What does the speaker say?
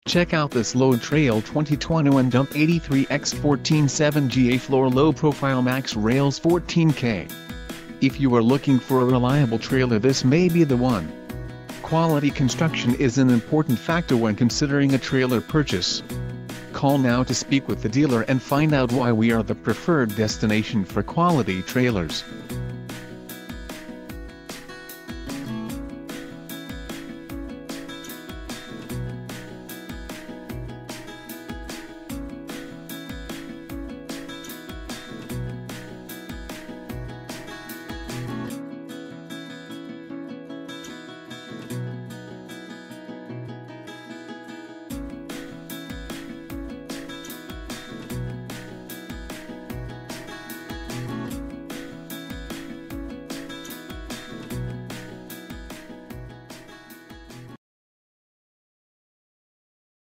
Check out this load trail 2021 dump 83X14 7GA floor low profile max rails 14K. If you are looking for a reliable trailer, this may be the one. Quality construction is an important factor when considering a trailer purchase. Call now to speak with the dealer and find out why we are the preferred destination for quality trailers.